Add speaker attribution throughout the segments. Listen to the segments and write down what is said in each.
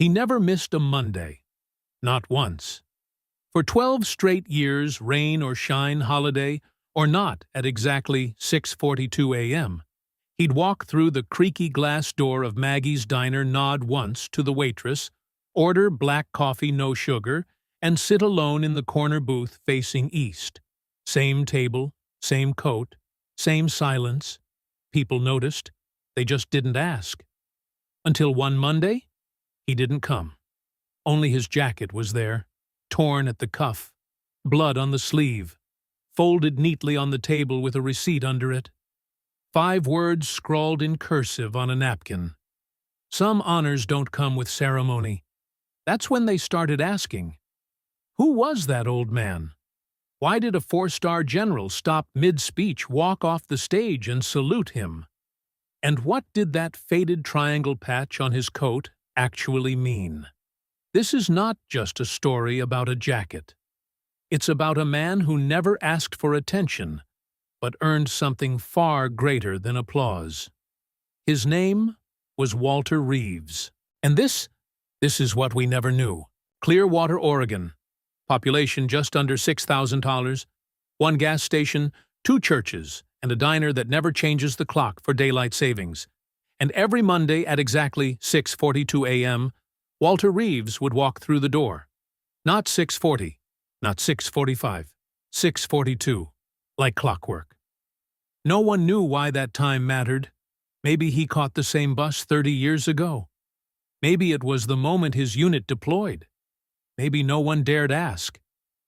Speaker 1: He never missed a Monday, not once. For 12 straight years, rain or shine, holiday or not, at exactly 6:42 a.m., he'd walk through the creaky glass door of Maggie's diner, nod once to the waitress, order black coffee, no sugar, and sit alone in the corner booth facing east. Same table, same coat, same silence. People noticed. They just didn't ask. Until one Monday, he didn't come. Only his jacket was there, torn at the cuff, blood on the sleeve, folded neatly on the table with a receipt under it. 5 words scrawled in cursive on a napkin. Some honors don't come with ceremony. That's when they started asking, who was that old man? Why did a 4-star general stop mid-speech, walk off the stage, and salute him? And what did that faded triangle patch on his coat actually mean? This is not just a story about a jacket. It's about a man who never asked for attention, but earned something far greater than applause. His name was Walter Reeves. And this is what we never knew. Clearwater, Oregon. Population just under $6,000. 1 gas station, 2 churches, and a diner that never changes the clock for daylight savings. And every Monday at exactly 6:42 a.m., Walter Reeves would walk through the door. Not 6:40, not 6:45, 6:42, like clockwork. No one knew why that time mattered. Maybe he caught the same bus 30 years ago. Maybe it was the moment his unit deployed. Maybe no one dared ask.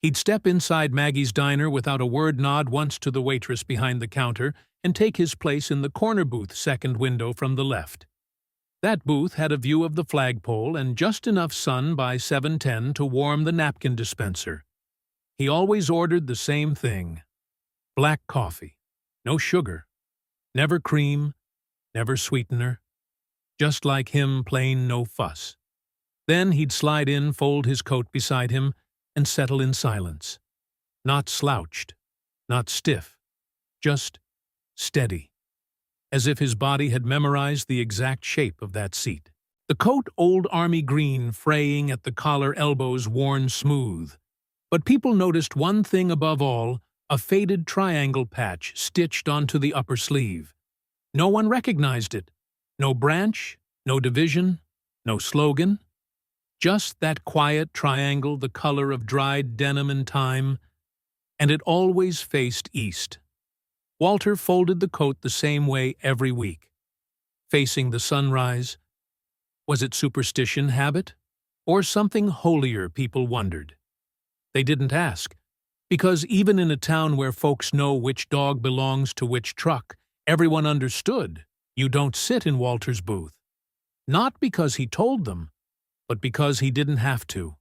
Speaker 1: He'd step inside Maggie's diner without a word, nod once to the waitress behind the counter, and take his place in the corner booth, second window from the left. That booth had a view of the flagpole and just enough sun by 7:10 to warm the napkin dispenser. He always ordered the same thing: black coffee, no sugar, never cream, never sweetener. Just like him, plain, no fuss. Then he'd slide in, fold his coat beside him, and settle in silence. Not slouched, not stiff, just steady, as if his body had memorized the exact shape of that seat. The coat, old army green, fraying at the collar, elbows worn smooth. But people noticed one thing above all: a faded triangle patch stitched onto the upper sleeve. No one recognized it. No branch, no division, no slogan. Just that quiet triangle, the color of dried denim and time, and it always faced east. Walter folded the coat the same way every week, facing the sunrise. Was it superstition, habit, or something holier, people wondered. They didn't ask, because even in a town where folks know which dog belongs to which truck, everyone understood you don't sit in Walter's booth. Not because he told them, but because he didn't have to.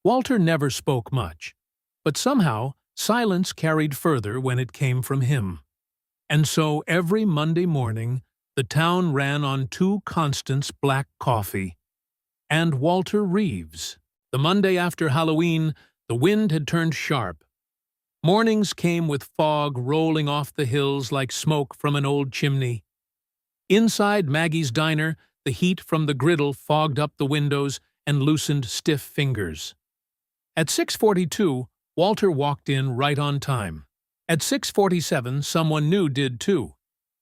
Speaker 1: Walter never spoke much, but somehow silence carried further when it came from him. And so every Monday morning, the town ran on 2 constants: black coffee and Walter Reeves. The Monday after Halloween, the wind had turned sharp. Mornings came with fog rolling off the hills like smoke from an old chimney. Inside Maggie's diner, the heat from the griddle fogged up the windows and loosened stiff fingers. At 6:42, Walter walked in right on time. At 6:47, someone new did too.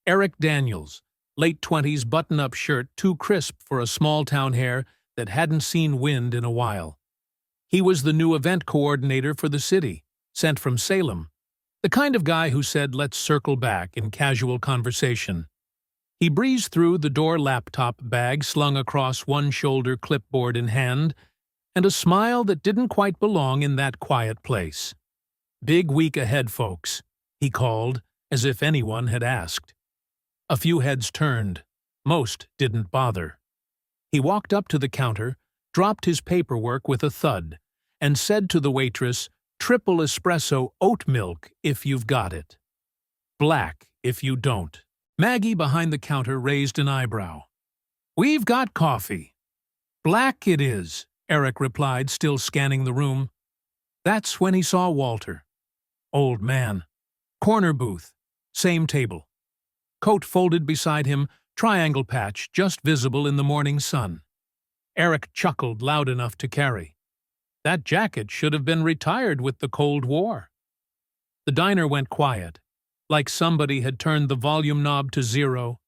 Speaker 1: Eric Daniels, late 20s, button-up shirt too crisp for a small-town hair that hadn't seen wind in a while. He was the new event coordinator for the city, sent from Salem, the kind of guy who said, "Let's circle back," in casual conversation. He breezed through the door, laptop bag slung across one shoulder, clipboard in hand, and a smile that didn't quite belong in that quiet place. "Big week ahead, folks," he called, as if anyone had asked. A few heads turned. Most didn't bother. He walked up to the counter, dropped his paperwork with a thud, and said to the waitress, "Triple espresso, oat milk if you've got it. Black if you don't." Maggie behind the counter raised an eyebrow. "We've got coffee." "Black it is," Eric replied, still scanning the room. That's when he saw Walter. Old man. Corner booth. Same table. Coat folded beside him, triangle patch just visible in the morning sun. Eric chuckled loud enough to carry. That jacket should have been retired with the Cold War. The diner went quiet, like somebody had turned the volume knob to 0.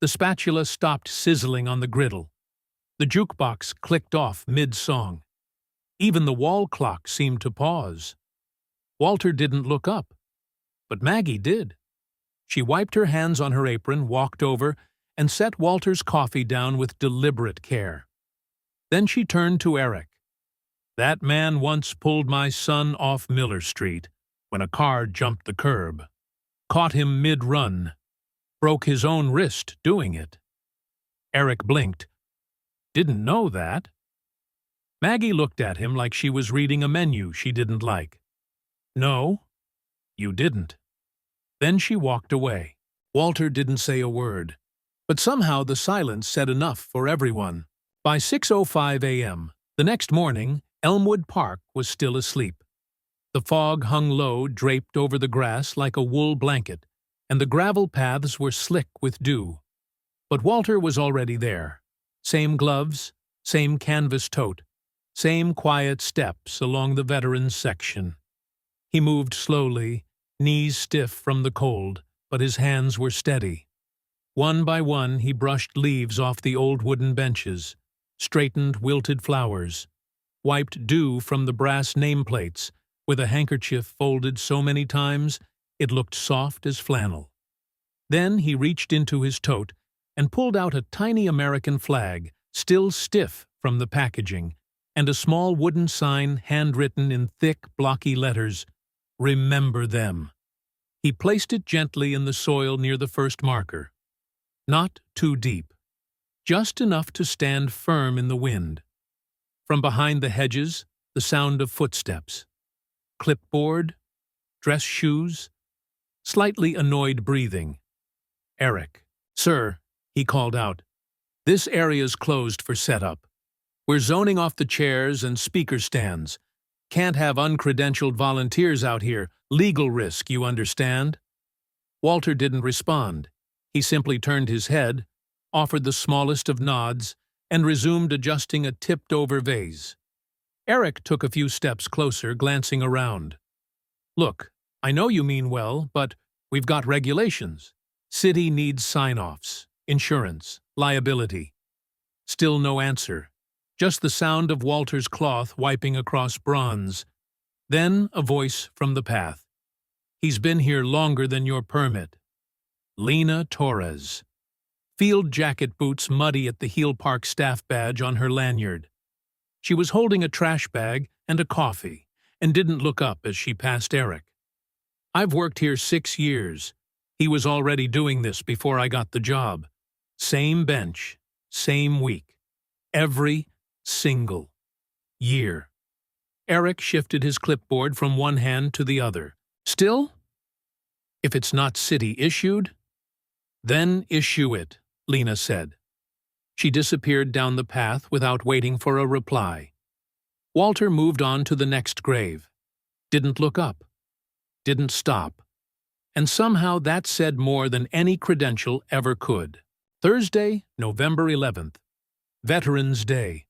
Speaker 1: The spatula stopped sizzling on the griddle. The jukebox clicked off mid-song. Even the wall clock seemed to pause. Walter didn't look up, but Maggie did. She wiped her hands on her apron, walked over, and set Walter's coffee down with deliberate care. Then she turned to Eric. That man once pulled my son off Miller Street when a car jumped the curb. Caught him mid-run. Broke his own wrist doing it. Eric blinked. Didn't know that. Maggie looked at him like she was reading a menu she didn't like. No, you didn't. Then she walked away. Walter didn't say a word, but somehow the silence said enough for everyone. By 6:05 a.m., the next morning, Elmwood Park was still asleep. The fog hung low, draped over the grass like a wool blanket, and the gravel paths were slick with dew. But Walter was already there. Same gloves, same canvas tote, same quiet steps along the veterans' section. He moved slowly, knees stiff from the cold, but his hands were steady. One by one he brushed leaves off the old wooden benches, straightened wilted flowers, wiped dew from the brass nameplates with a handkerchief folded so many times it looked soft as flannel. Then he reached into his tote and pulled out a tiny American flag, still stiff from the packaging, and a small wooden sign handwritten in thick, blocky letters, "Remember them." He placed it gently in the soil near the first marker. Not too deep, just enough to stand firm in the wind. From behind the hedges, the sound of footsteps. Clipboard, dress shoes, slightly annoyed breathing. Eric. "Sir," he called out, "this area's closed for setup. We're zoning off the chairs and speaker stands. Can't have uncredentialed volunteers out here. Legal risk, you understand?" Walter didn't respond. He simply turned his head, offered the smallest of nods, and resumed adjusting a tipped-over vase. Eric took a few steps closer, glancing around. "Look, I know you mean well, but we've got regulations. City needs sign-offs, insurance, liability." Still no answer, just the sound of Walter's cloth wiping across bronze. Then a voice from the path. "He's been here longer than your permit." Lena Torres. Field jacket boots muddy at the Heel Park staff badge on her lanyard. She was holding a trash bag and a coffee, and didn't look up as she passed Eric. "I've worked here 6 years. He was already doing this before I got the job. Same bench, same week. Every single year." Eric shifted his clipboard from one hand to the other. "Still? If it's not city-issued, then issue it," Lena said. She disappeared down the path without waiting for a reply. Walter moved on to the next grave. Didn't look up. Didn't stop. And somehow that said more than any credential ever could. Thursday, November 11th. Veterans Day.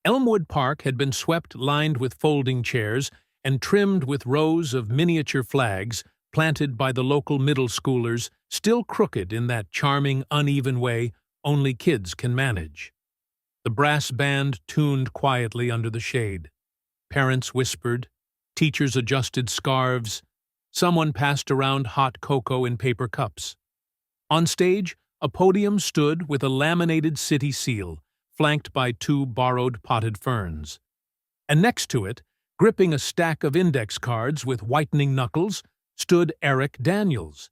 Speaker 1: Elmwood Park had been swept, lined with folding chairs, and trimmed with rows of miniature flags planted by the local middle schoolers, still crooked in that charming, uneven way only kids can manage. The brass band tuned quietly under the shade. Parents whispered. Teachers adjusted scarves. Someone passed around hot cocoa in paper cups. On stage, a podium stood with a laminated city seal, flanked by 2 borrowed potted ferns. And next to it, gripping a stack of index cards with whitening knuckles, stood Eric Daniels.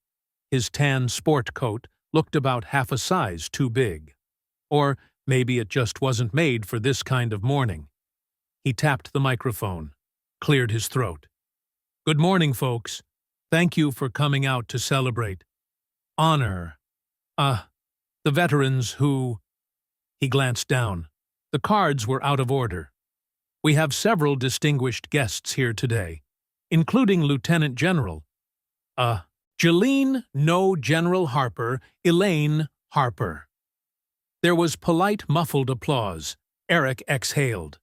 Speaker 1: His tan sport coat looked about half a size too big. Or maybe it just wasn't made for this kind of morning. He tapped the microphone, cleared his throat. "Good morning, folks. Thank you for coming out to celebrate. Honor. The veterans who—" He glanced down. The cards were out of order. "We have several distinguished guests here today, including Lieutenant General, Jeline No General Harper, Elaine Harper." There was polite, muffled applause. Eric exhaled.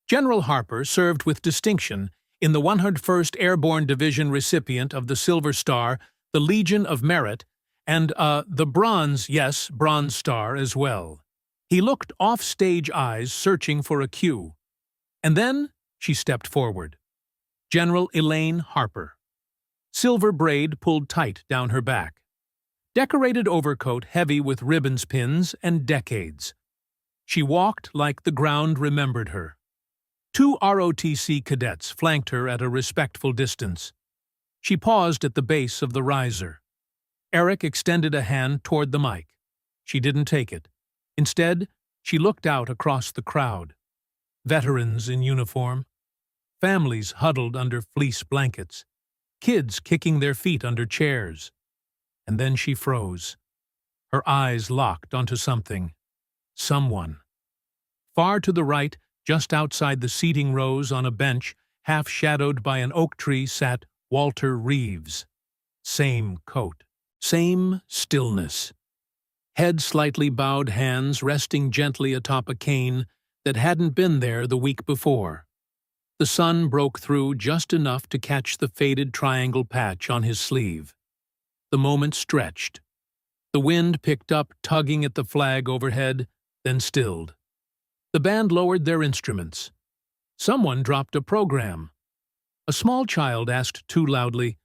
Speaker 1: General Harper served with distinction in the 101st Airborne Division recipient of the Silver Star, the Legion of Merit, and the Bronze Star as well. He looked off-stage eyes searching for a cue. And then she stepped forward. General Elaine Harper. Silver braid pulled tight down her back. Decorated overcoat heavy with ribbons, pins, and decades. She walked like the ground remembered her. 2 ROTC cadets flanked her at a respectful distance. She paused at the base of the riser. Eric extended a hand toward the mic. She didn't take it. Instead, she looked out across the crowd. Veterans in uniform. Families huddled under fleece blankets. Kids kicking their feet under chairs. And then she froze. Her eyes locked onto something. Someone. Far to the right, just outside the seating rows on a bench, half-shadowed by an oak tree, sat Walter Reeves. Same coat. Same stillness. Head slightly bowed, hands resting gently atop a cane that hadn't been there the week before. The sun broke through just enough to catch the faded triangle patch on his sleeve. The moment stretched. The wind picked up, tugging at the flag overhead, then stilled. The band lowered their instruments. Someone dropped a program. A small child asked too loudly,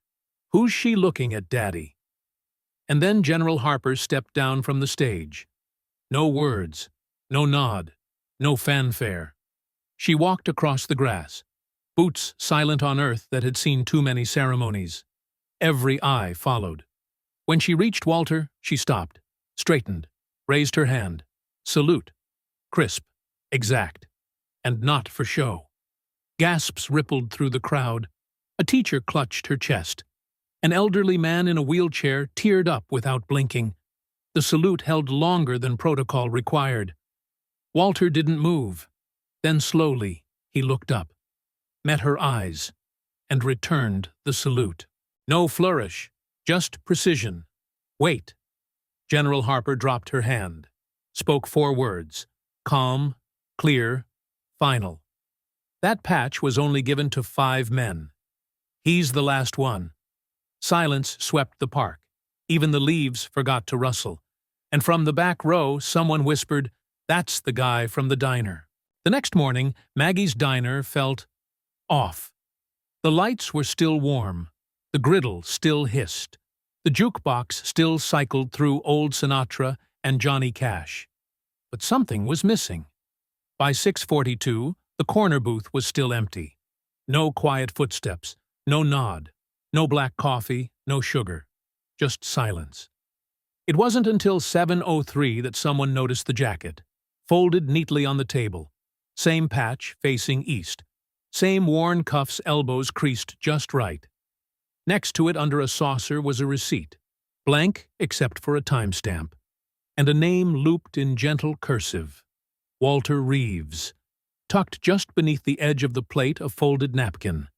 Speaker 1: "Who's she looking at, Daddy?" And then General Harper stepped down from the stage. No words, no nod, no fanfare. She walked across the grass, boots silent on earth that had seen too many ceremonies. Every eye followed. When she reached Walter, she stopped, straightened, raised her hand. Salute. Crisp, exact, and not for show. Gasps rippled through the crowd. A teacher clutched her chest. An elderly man in a wheelchair teared up without blinking. The salute held longer than protocol required. Walter didn't move. Then slowly, he looked up, met her eyes, and returned the salute. No flourish, just precision. Wait. General Harper dropped her hand, spoke 4 words, calm, clear, final. That patch was only given to 5 men. He's the last one. Silence swept the park. Even the leaves forgot to rustle. And from the back row, someone whispered, "That's the guy from the diner." The next morning, Maggie's diner felt off. The lights were still warm. The griddle still hissed. The jukebox still cycled through old Sinatra and Johnny Cash. But something was missing. By 6:42, the corner booth was still empty. No quiet footsteps, no nod, no black coffee, no sugar. Just silence. It wasn't until 7:03 that someone noticed the jacket, folded neatly on the table. Same patch, facing east. Same worn cuffs, elbows creased just right. Next to it, under a saucer, was a receipt, blank except for a timestamp, and a name looped in gentle cursive. Walter Reeves. Tucked just beneath the edge of the plate, a folded napkin.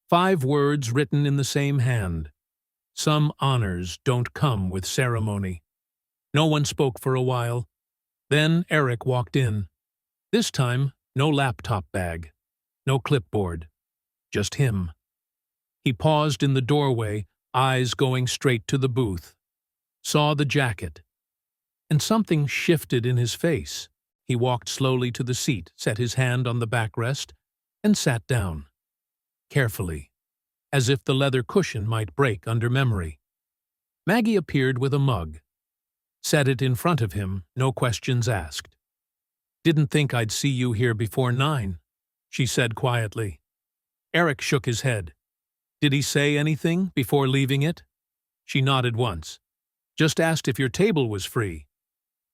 Speaker 1: 5 words written in the same hand. Some honors don't come with ceremony. No one spoke for a while. Then Eric walked in. This time, no laptop bag, no clipboard, just him. He paused in the doorway, eyes going straight to the booth. Saw the jacket. And something shifted in his face. He walked slowly to the seat, set his hand on the backrest, and sat down. Carefully, as if the leather cushion might break under memory. Maggie appeared with a mug. Set it in front of him, no questions asked. "Didn't think I'd see you here before 9, she said quietly. Eric shook his head. "Did he say anything before leaving it?" She nodded once. "Just asked if your table was free."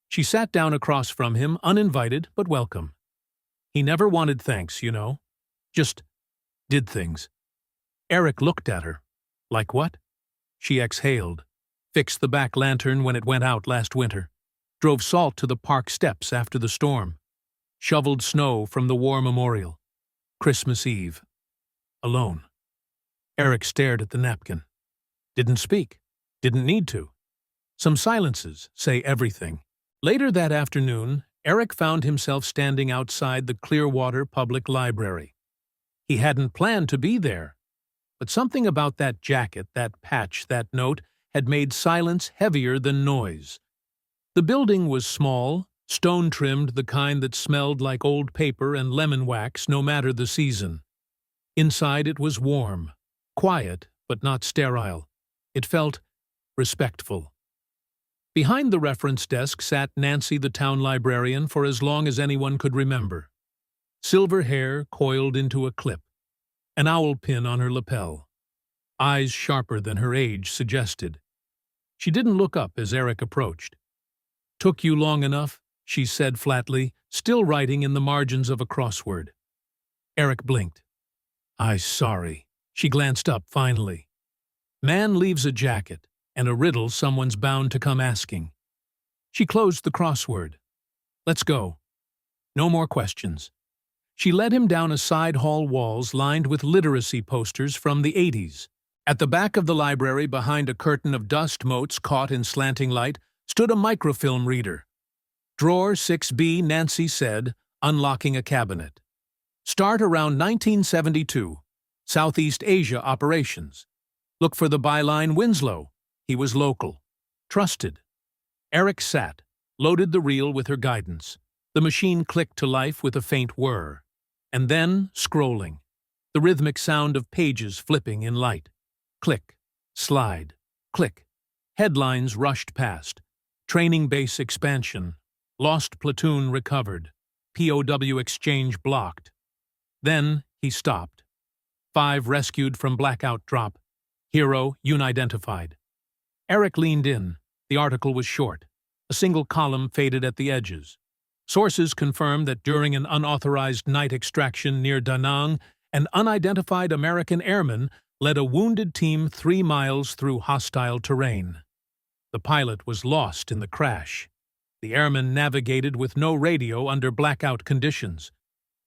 Speaker 1: She sat down across from him, uninvited but welcome. He never wanted thanks, you know. Just did things. Eric looked at her. Like what? She exhaled. Fixed the back lantern when it went out last winter. Drove salt to the park steps after the storm. Shoveled snow from the war memorial. Christmas Eve. Alone. Eric stared at the napkin. Didn't speak. Didn't need to. Some silences say everything. Later that afternoon, Eric found himself standing outside the Clearwater Public Library. He hadn't planned to be there, but something about that jacket, that patch, that note had made silence heavier than noise. The building was small, stone-trimmed, the kind that smelled like old paper and lemon wax no matter the season. Inside it was warm, quiet, but not sterile. It felt respectful. Behind the reference desk sat Nancy, the town librarian, for as long as anyone could remember. Silver hair coiled into a clip, an owl pin on her lapel, eyes sharper than her age suggested. She didn't look up as Eric approached. "Took you long enough," she said flatly, still writing in the margins of a crossword. Eric blinked. Sorry." She glanced up finally. Man leaves a jacket, and a riddle someone's bound to come asking. She closed the crossword. "Let's go." No more questions. She led him down a side hall walls lined with literacy posters from the 80s. At the back of the library, behind a curtain of dust motes caught in slanting light, stood a microfilm reader. "Drawer 6B, Nancy said, unlocking a cabinet. "Start around 1972. Southeast Asia operations. Look for the byline Winslow." He was local. Trusted. Eric sat, loaded the reel with her guidance. The machine clicked to life with a faint whir. And then, scrolling. The rhythmic sound of pages flipping in light. Click. Slide. Click. Headlines rushed past. Training base expansion. Lost platoon recovered. POW exchange blocked. Then he stopped. 5 rescued from blackout drop. Hero unidentified. Eric leaned in. The article was short. A single column faded at the edges. Sources confirmed that during an unauthorized night extraction near Da Nang, an unidentified American airman led a wounded team 3 miles through hostile terrain. The pilot was lost in the crash. The airman navigated with no radio under blackout conditions.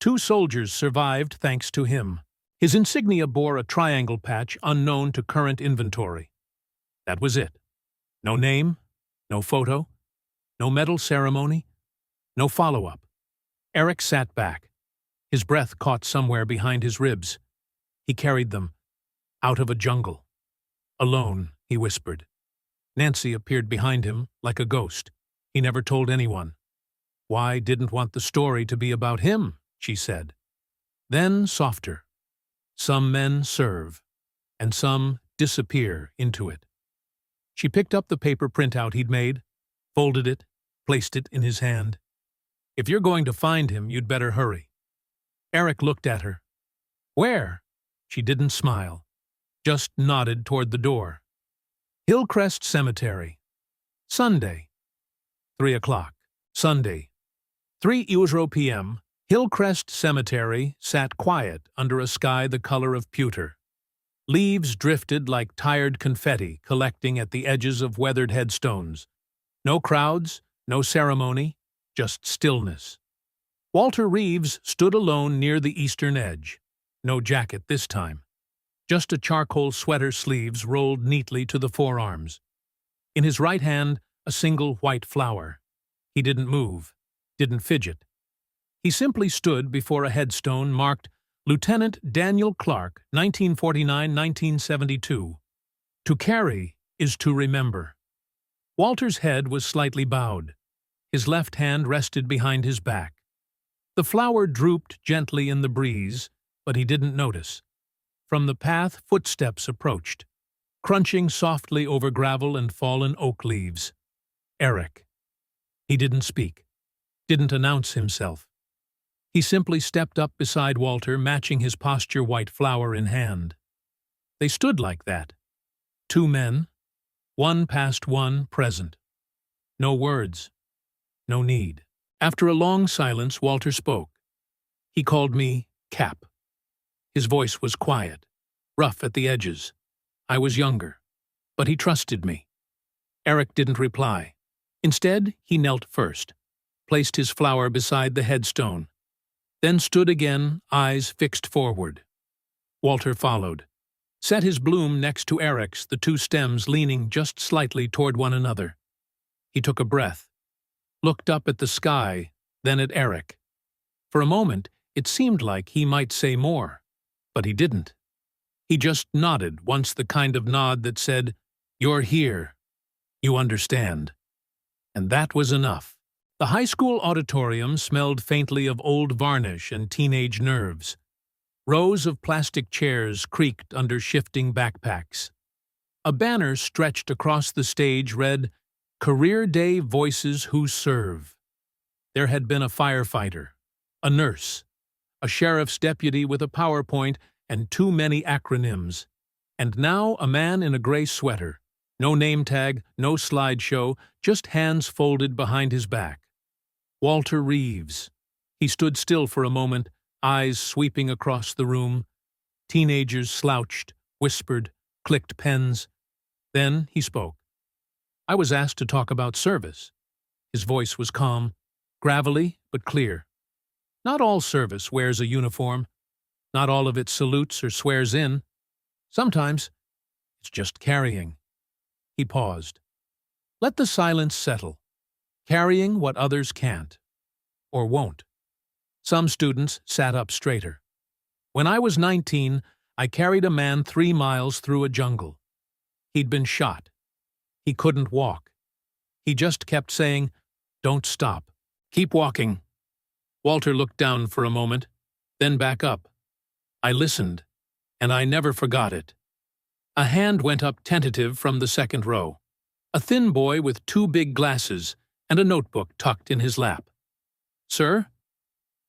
Speaker 1: 2 soldiers survived thanks to him. His insignia bore a triangle patch unknown to current inventory. That was it. No name, no photo, no medal ceremony, no follow-up. Eric sat back. His breath caught somewhere behind his ribs. He carried them. Out of a jungle. "Alone," he whispered. Nancy appeared behind him like a ghost. He never told anyone. "Why didn't want the story to be about him?" she said. Then softer. "Some men serve, and some disappear into it." She picked up the paper printout he'd made, folded it, placed it in his hand. "If you're going to find him, you'd better hurry." Eric looked at her. "Where?" She didn't smile, just nodded toward the door. "Hillcrest Cemetery. Sunday. 3 o'clock. Sunday. 3:00 p.m. Hillcrest Cemetery sat quiet under a sky the color of pewter. Leaves drifted like tired confetti collecting at the edges of weathered headstones. No crowds, no ceremony, just stillness. Walter Reeves stood alone near the eastern edge. No jacket this time. Just a charcoal sweater, sleeves rolled neatly to the forearms. In his right hand, a single white flower. He didn't move, didn't fidget. He simply stood before a headstone marked Lieutenant Daniel Clark, 1949-1972. To carry is to remember. Walter's head was slightly bowed. His left hand rested behind his back. The flower drooped gently in the breeze, but he didn't notice. From the path, footsteps approached, crunching softly over gravel and fallen oak leaves. Eric. He didn't speak, didn't announce himself. He simply stepped up beside Walter, matching his posture, white flower in hand. They stood like that. 2 men, one past one present. No words, no need. After a long silence, Walter spoke. He called me Cap. His voice was quiet, rough at the edges. I was younger, but he trusted me. Eric didn't reply. Instead, he knelt first, placed his flower beside the headstone, then stood again, eyes fixed forward. Walter followed, set his bloom next to Eric's, the 2 stems leaning just slightly toward one another. He took a breath, looked up at the sky, then at Eric. For a moment, it seemed like he might say more, but he didn't. He just nodded, once the kind of nod that said, "You're here. You understand." And that was enough. The high school auditorium smelled faintly of old varnish and teenage nerves. Rows of plastic chairs creaked under shifting backpacks. A banner stretched across the stage read, "Career Day Voices Who Serve." There had been a firefighter, a nurse, a sheriff's deputy with a PowerPoint and too many acronyms, and now a man in a gray sweater. No name tag, no slideshow, just hands folded behind his back. Walter Reeves. He stood still for a moment, eyes sweeping across the room. Teenagers slouched, whispered, clicked pens. Then he spoke. "I was asked to talk about service." His voice was calm, gravelly but clear. Not all service wears a uniform. Not all of it salutes or swears in. Sometimes it's just carrying. He paused. Let the silence settle. Carrying what others can't. Or won't. Some students sat up straighter. "When I was 19, I carried a man 3 miles through a jungle. He'd been shot. He couldn't walk. He just kept saying, 'Don't stop. Keep walking.'" Walter looked down for a moment, then back up. I listened, and I never forgot it. A hand went up tentative from the second row. A thin boy with 2 big glasses and a notebook tucked in his lap. "Sir,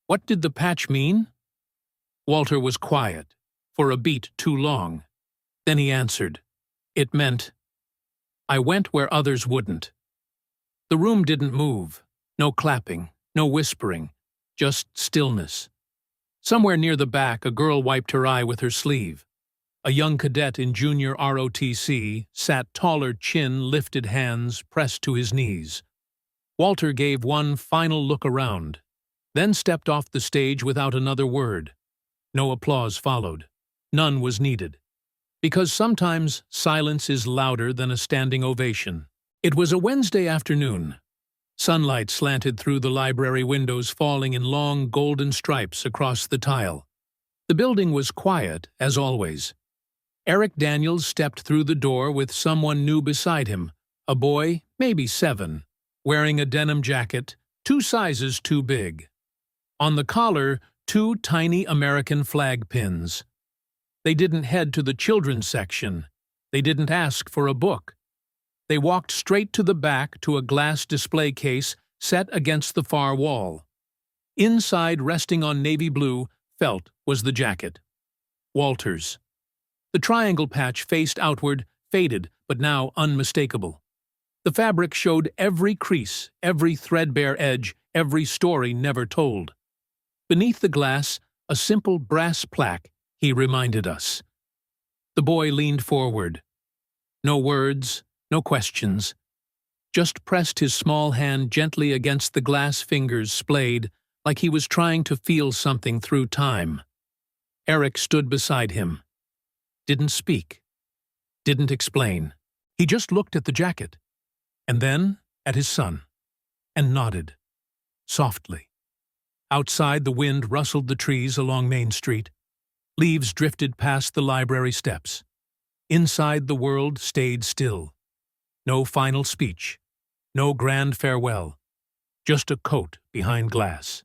Speaker 1: what did the patch mean?" Walter was quiet, for a beat too long. Then he answered. "It meant, I went where others wouldn't." The room didn't move. No clapping, no whispering, just stillness. Somewhere near the back, a girl wiped her eye with her sleeve. A young cadet in junior ROTC sat taller, chin, lifted hands pressed to his knees. Walter gave one final look around, then stepped off the stage without another word. No applause followed. None was needed. Because sometimes silence is louder than a standing ovation. It was a Wednesday afternoon. Sunlight slanted through the library windows, falling in long golden stripes across the tile. The building was quiet, as always. Eric Daniels stepped through the door with someone new beside him, a boy, maybe 7, wearing a denim jacket, 2 sizes too big. On the collar, 2 tiny American flag pins. They didn't head to the children's section. They didn't ask for a book. They walked straight to the back to a glass display case set against the far wall. Inside, resting on navy blue, felt was the jacket. Walter's. The triangle patch faced outward, faded, but now unmistakable. The fabric showed every crease, every threadbare edge, every story never told. Beneath the glass, a simple brass plaque, he reminded us. The boy leaned forward. No words, no questions. Just pressed his small hand gently against the glass fingers splayed, like he was trying to feel something through time. Eric stood beside him. Didn't speak. Didn't explain. He just looked at the jacket. And then at his son. And nodded. Softly. Outside, the wind rustled the trees along Main Street. Leaves drifted past the library steps. Inside, the world stayed still. No final speech. No grand farewell. Just a coat behind glass.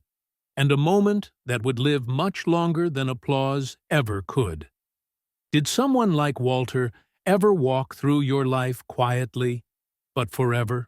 Speaker 1: And a moment that would live much longer than applause ever could. Did someone like Walter ever walk through your life quietly, but forever?